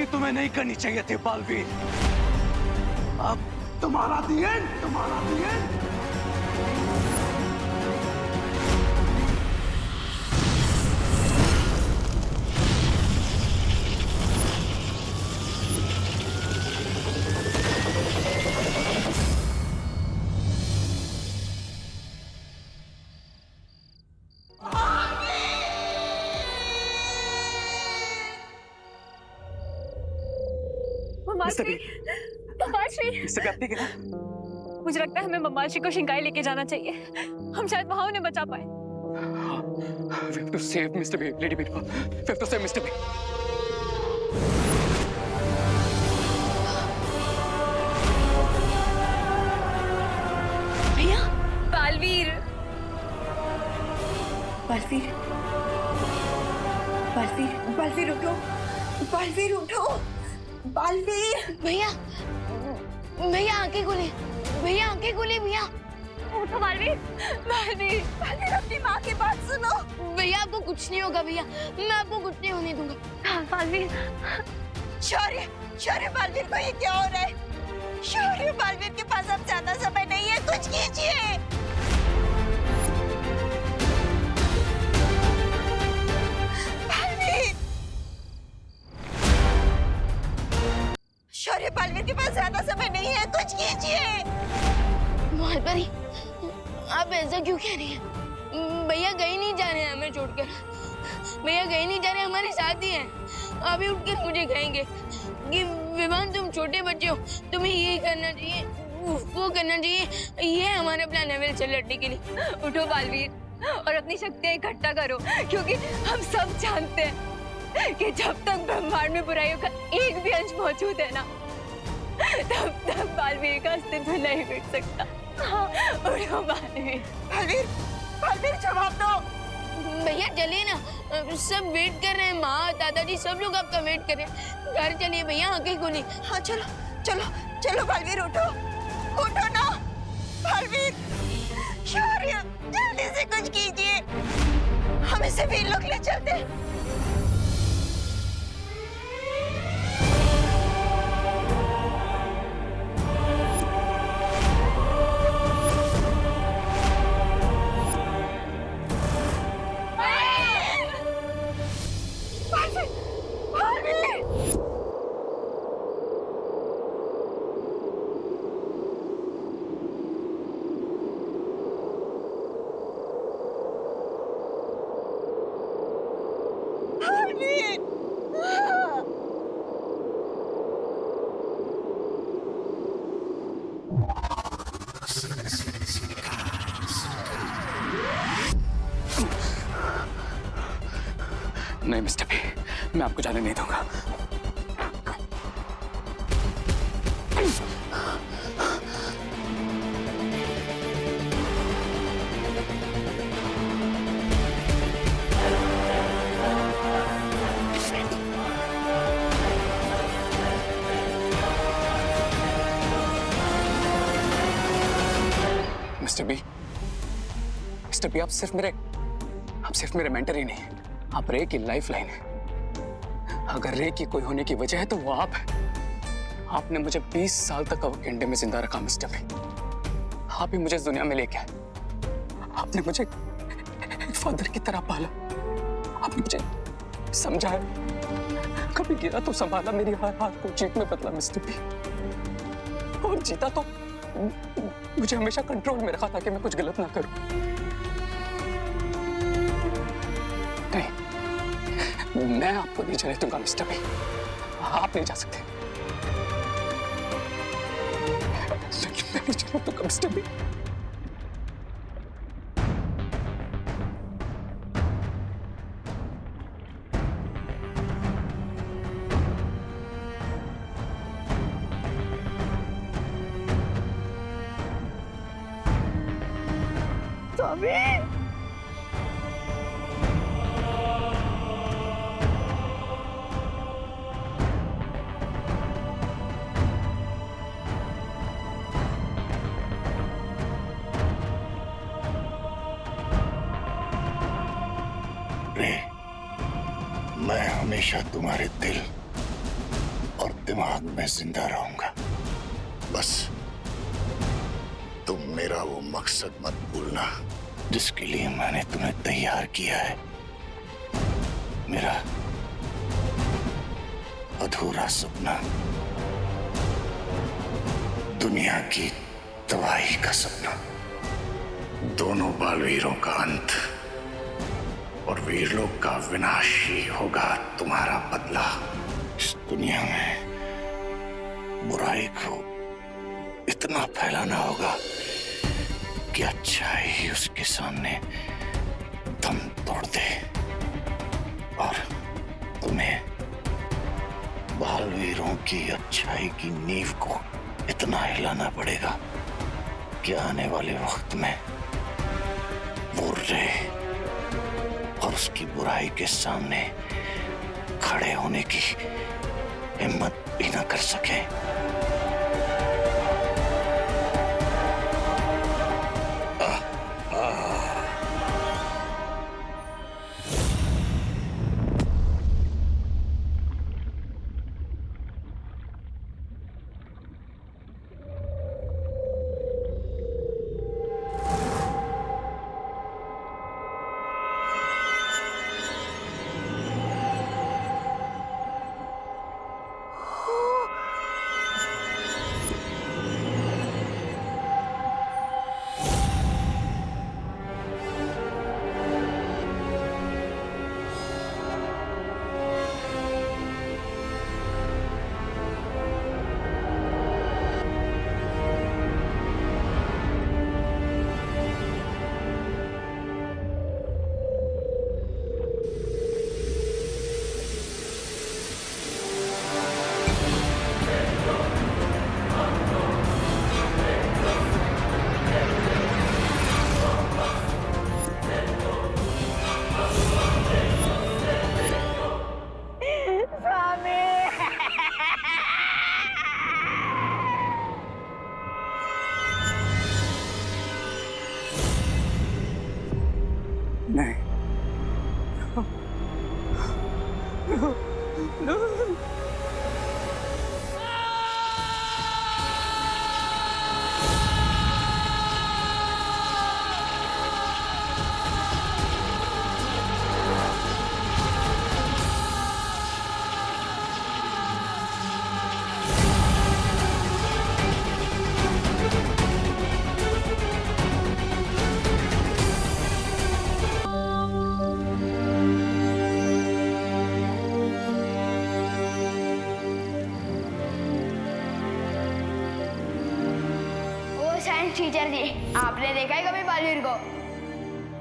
गलती तुम्हें नहीं करनी चाहिए थी बालवीर। अब तुम्हारा दी एंड, तुम्हारा दी एंड। ममाश्री, मिस्टर आपने क्या? मुझे लगता है हमें ममाश्री को शिंकाई लेके जाना चाहिए। हम शायद वहां उन्हें बचा पाए। We have to save Mr. B, Lady B. We have to save Mr. B. भैया, बालवीर, बालवीर, बालवीर, बालवीर उठो, बालवीर उठो, बालवीर। भैया, भैया आंखें खुली, भैया आंखें खुली, भैया उठो बालवीर, बालवीर, बालवीर अपनी माँ की बात सुनो। भैया आपको कुछ नहीं होगा भैया, मैं आपको कुछ नहीं होने दूंगा। हाँ, बालवीर। शौर्य, शौर्य, बालवीर को ये क्या हो रहा है? शौर्य, बालवीर के पास अब ज्यादा समय नहीं है, कुछ कीजिए। बालवीर, शौर्य, बालवीर के पास ज्यादा समय नहीं है, कुछ कीजिए। मालपरी, आप ऐसा क्यों कह रही हैं? भैया कहीं नहीं जा रहे हैं हमें छोड़कर, भैया कहीं नहीं जा रहे, हमारे साथ ही हैं। अभी उठकर मुझे कहेंगे कि विवान तुम छोटे बच्चे हो, तुम्हें ये करना चाहिए, वो करना चाहिए, ये हमारा प्लान है वेल से लड़ने के लिए। उठो बालवीर और अपनी शक्तियां इकट्ठा करो, क्योंकि हम सब जानते हैं कि जब तक ब्रह्मांड में बुराइयों का एक भी अंश मौजूद है ना, तब तक बालवीर का अस्तित्व नहीं मिट सकता। हाँ, उठो बालवीर। बालवीर, बालवीर जवाब दो। भैया चलिए ना, सब वेट कर रहे हैं, माँ दादाजी सब लोग आपका वेट कर रहे हैं। घर चलिए भैया, आंखें खोलिए। हाँ चलो, चलो, चलो बालवीर उठो, उठो ना, बालवीर। शौर्य, जल्दी से कुछ कीजिए, हम इसे भी लोग ले चलते हैं। नहीं मिस्टर बी, मैं आपको जाने नहीं दूंगा। मिस्टर बी, आप सिर्फ मेरे मेंटर ही नहीं, आप रे की लाइफ लाइन है। अगर रे की कोई होने की वजह है तो वो आप है। आपने मुझे 20 साल तक अवकेंडे में जिंदा रखा मिस्टर बी। आप ही मुझे इस दुनिया में लेके आए। आपने मुझे एक फादर की तरह पाला। आपने मुझे समझाया, कभी गिरा तो संभाला, मेरी हर हाथ को जीत में बदला मिस्टर बी। और जीता तो मुझे हमेशा कंट्रोल में रखा ताकि मैं कुछ गलत ना करूं। नहीं, मैं आपको नहीं जाने दूंगा मिस्टर बी। आप नहीं जा सकते। लेकिन मैं नहीं जाने दूंगा मिस्टर बी। मैं हमेशा तुम्हारे दिल दिमाग में जिंदा रहूंगा। बस तुम मेरा वो मकसद मत भूलना जिसके लिए मैंने तुम्हें तैयार किया है। मेरा अधूरा सपना, दुनिया की तबाही का सपना, दोनों बालवीरों का अंत और वीरलोक का विनाश ही होगा तुम्हारा बदला। इस दुनिया में बुराई को इतना फैलाना होगा कि अच्छाई ही उसके सामने दम तोड़ दे, और तुम्हें बालवीरों की अच्छाई की नींव को इतना हिलाना पड़ेगा कि आने वाले वक्त में वो रे और उसकी बुराई के सामने खड़े होने की हिम्मत भी ना कर सके। नहीं, साइंस टीचर जी, आपने देखा है कभी बालवीर को?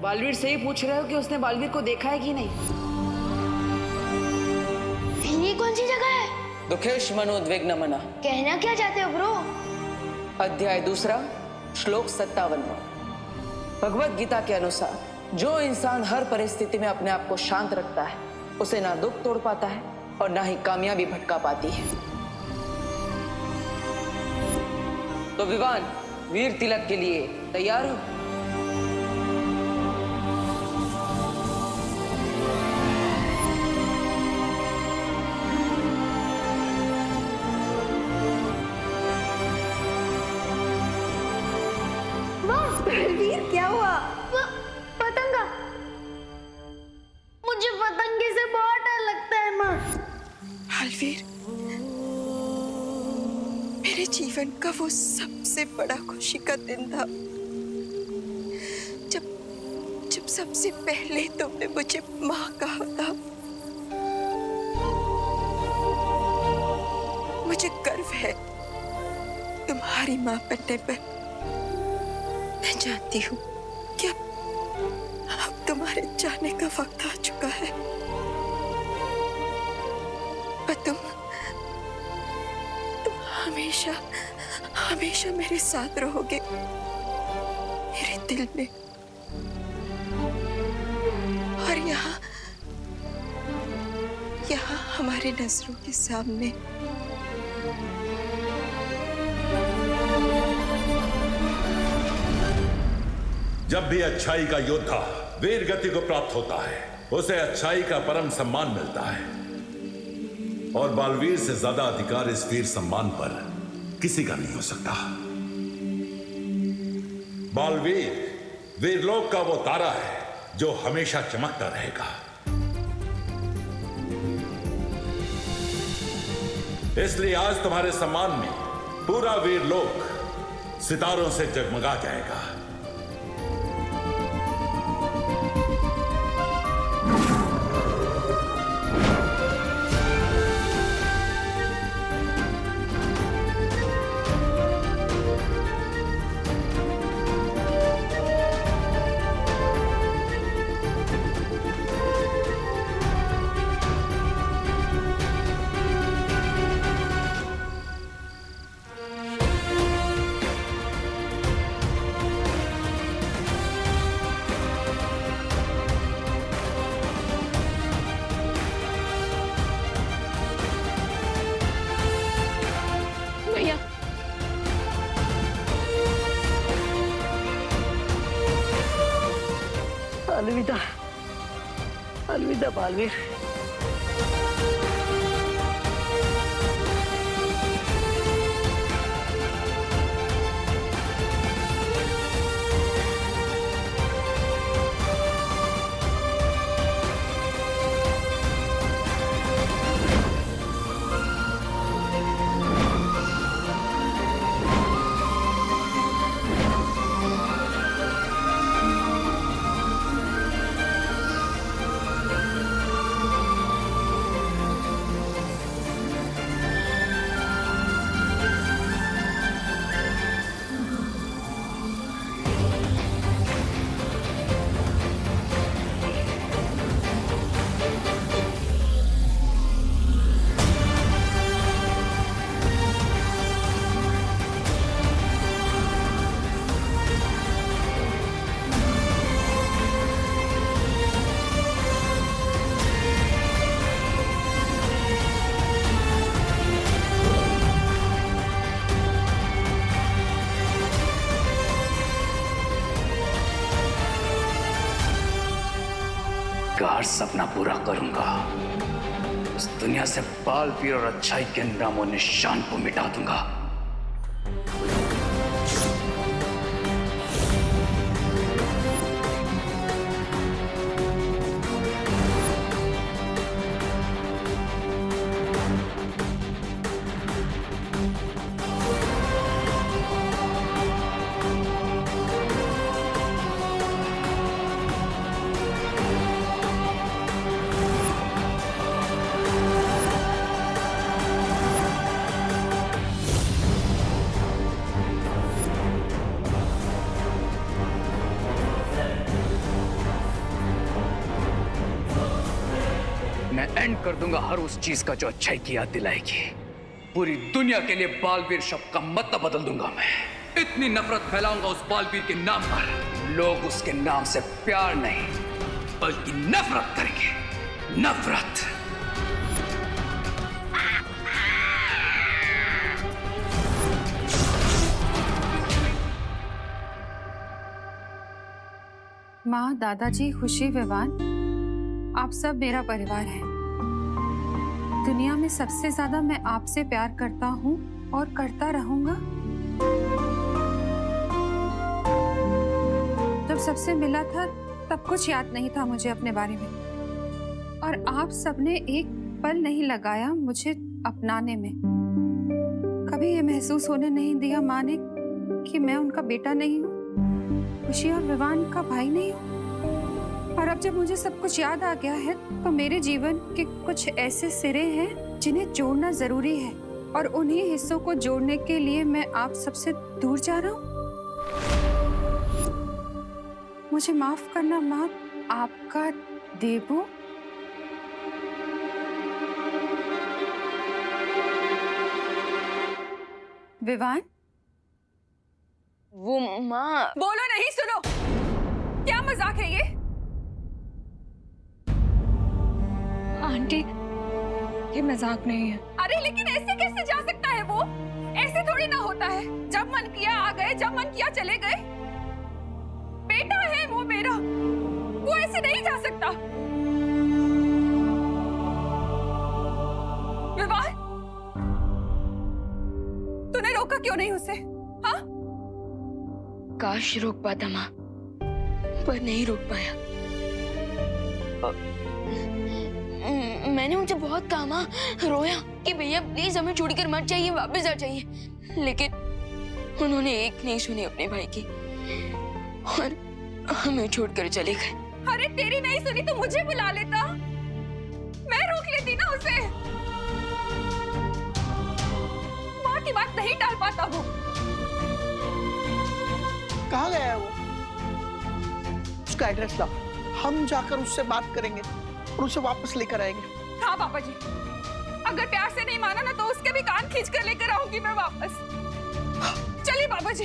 बालवीर से ही पूछ रहे हो कि उसने बालवीर को देखा है कि नहीं? ये कौन सी जगह है? दुखेश मनोद्विग्न मना। कहना क्या चाहते हो ब्रो? अध्याय 2 श्लोक 57। भगवत गीता के अनुसार जो इंसान हर परिस्थिति में अपने आप को शांत रखता है उसे ना दुख तोड़ पाता है और ना ही कामयाबी भटका पाती है। तो विवान, वीर तिलक के लिए तैयार हो? बलवीर, क्या हुआ? पतंगा। मुझे पतंगे से बहुत डर लगता है माँ। बलवीर, मेरे जीवन का वो सबसे बड़ा खुशी का दिन था जब सबसे पहले तुमने मुझे माँ कहा था। मुझे गर्व है तुम्हारी माँ बनने पर। मैं जानती हूँ कि अब तुम्हारे जाने का वक्त आ चुका है, पर तुम हमेशा हमेशा मेरे साथ रहोगे, मेरे दिल में। और यहाँ हमारे नजरों के सामने। जब भी अच्छाई का योद्धा वीर गति को प्राप्त होता है उसे अच्छाई का परम सम्मान मिलता है। और बालवीर से ज्यादा अधिकार इस वीर सम्मान पर किसी का नहीं हो सकता। बालवीर वीरलोक का वो तारा है जो हमेशा चमकता रहेगा। इसलिए आज तुम्हारे सम्मान में पूरा वीरलोक सितारों से जगमगा जाएगा। भैया अलविदा, अलविदा बालवीर। हर सपना पूरा करूंगा। इस दुनिया से बालवीर और अच्छाई के नामो निशान को मिटा दूंगा। मैं एंड कर दूंगा हर उस चीज का जो अच्छाई की याद दिलाएगी। पूरी दुनिया के लिए बालवीर शब्द का मतलब बदल दूंगा। मैं इतनी नफरत फैलाऊंगा उस बालवीर के नाम पर, लोग उसके नाम से प्यार नहीं बल्कि नफरत करेंगे। नफरत। माँ, दादाजी, खुशी, विवान, आप सब मेरा परिवार है। दुनिया में सबसे ज्यादा मैं आपसे प्यार करता हूँ और करता रहूंगा। जब सबसे मिला था तब कुछ याद नहीं था मुझे अपने बारे में, और आप सबने एक पल नहीं लगाया मुझे अपनाने में। कभी ये महसूस होने नहीं दिया माँ ने कि मैं उनका बेटा नहीं हूँ, खुशी और विवान का भाई नहीं हूँ। और अब जब मुझे सब कुछ याद आ गया है तो मेरे जीवन के कुछ ऐसे सिरे हैं जिन्हें जोड़ना जरूरी है, और उन्हीं हिस्सों को जोड़ने के लिए मैं आप सबसे दूर जा रहा हूँ। मुझे माफ करना माँ, आपका देबू। विवान, वो माँ। बोलो नहीं, सुनो। क्या मजाक है ये? आंटी, ये मजाक नहीं है। अरे लेकिन ऐसे कैसे जा सकता है वो? ऐसे थोड़ी ना होता है। जब मन किया आ गए, जब मन किया चले गए। बेटा है वो मेरा, वो ऐसे नहीं जा सकता। रोका क्यों नहीं उसे? हाँ? काश रोक पाता माँ, पर नहीं रोक पाया। मैंने उनसे बहुत कहा माँ, रोया कि भैया प्लीज हमें छोड़कर मत जाइए, वापस आ जाइए, लेकिन उन्होंने एक नहीं सुनी अपने भाई की और हमें छोड़कर चले गए। अरे तेरी नहीं सुनी तो मुझे बुला लेता, मैं रोक लेती ना उसे। माँ की बात नहीं टाल पाता वो। कहाँ गया है वो? उसका एड्रेस लाओ, हम जाकर उससे बात करेंगे और उसे वापस लेकर आएंगे। हाँ पापा जी, अगर प्यार से नहीं माना ना तो उसके भी कान खींच कर लेकर आऊंगी मैं वापस। चलिए पापा जी।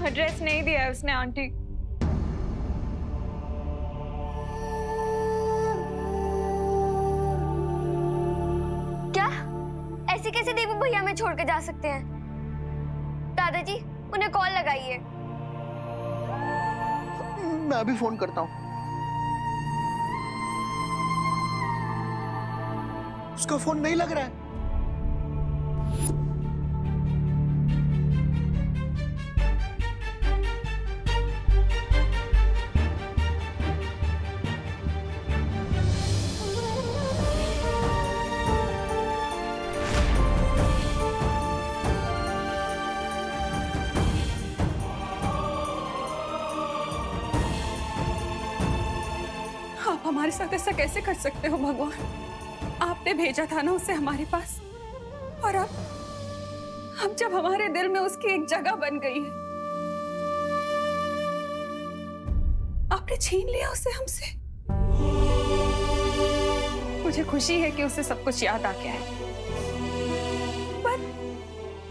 एड्रेस नहीं दिया है उसने आंटी। क्या ऐसे कैसे देवू भैया हमें छोड़ के जा सकते हैं? दादाजी उन्हें कॉल लगाइए। मैं अभी फोन करता हूँ। उसका फोन नहीं लग रहा है। आप हमारे साथ ऐसा कैसे कर सकते हो भगवान? आपने भेजा था ना उसे हमारे पास, और अब जब हमारे दिल में उसकी एक जगह बन गई है, आपने छीन लिया उसे हमसे। मुझे खुशी है कि उसे सब कुछ याद आ गया है, पर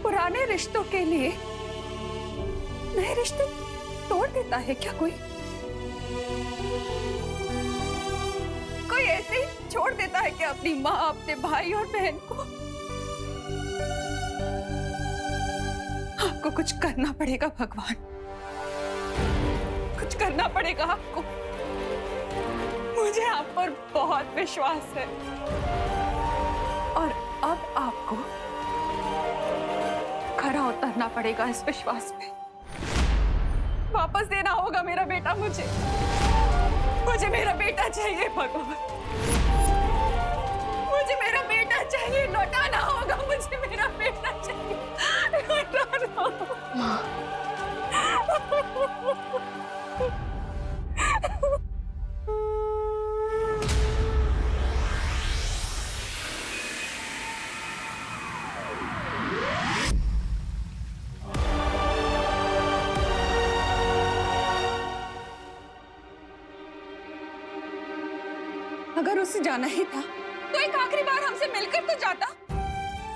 पुराने रिश्तों के लिए नए रिश्ते तोड़ देता है क्या कोई? कोई ऐसे ही छोड़ देता है कि अपनी माँ, अपने भाई और बहन को? आपको कुछ करना पड़ेगा भगवान, कुछ करना पड़ेगा आपको। मुझे आप पर बहुत विश्वास है और अब आपको खरा उतरना पड़ेगा इस विश्वास पे। वापस देना होगा मेरा बेटा मुझे मेरा बेटा चाहिए भगवान, मुझे मेरा बेटा चाहिए, लौटाना होगा मुझे मेरा बेटा चाहिए, लौटाना होगा। अगर उसे जाना ही था तो एक आखिरी बार हमसे मिलकर तो जाता।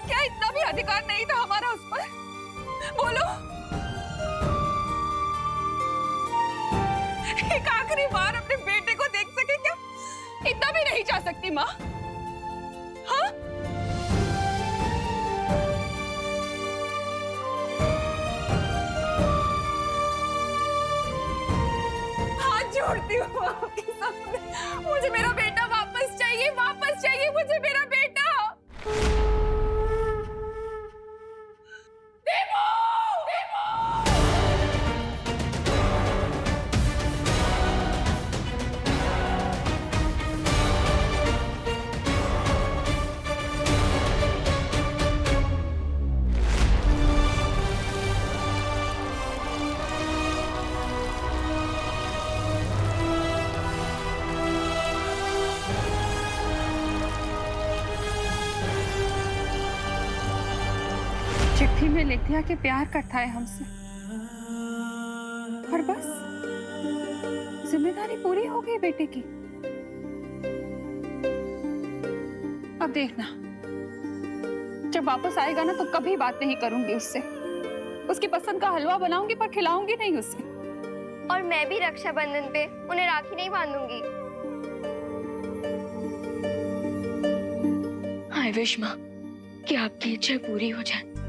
क्या इतना भी अधिकार नहीं था हमारा उस पर? बोलो, एक आखिरी बार अपने बेटे को देख सके क्या? इतना भी नहीं जा सकती माँ? हाँ? हाथ जोड़ती हूँ आपके सामने, मुझे मेरा बेटा वापस चाहिए, वापस चाहिए मुझे मेरा बेटा। देवो! चिट्ठी में लिख दिया कि प्यार करता है हमसे, और बस जिम्मेदारी पूरी हो गई बेटे की। अब देखना, जब वापस आएगा ना तो कभी बात नहीं करूंगी उससे। उसकी पसंद का हलवा बनाऊंगी पर खिलाऊंगी नहीं उसे। और मैं भी रक्षाबंधन पे उन्हें राखी नहीं बांधूंगी। आई विश माँ कि आपकी इच्छा पूरी हो जाए।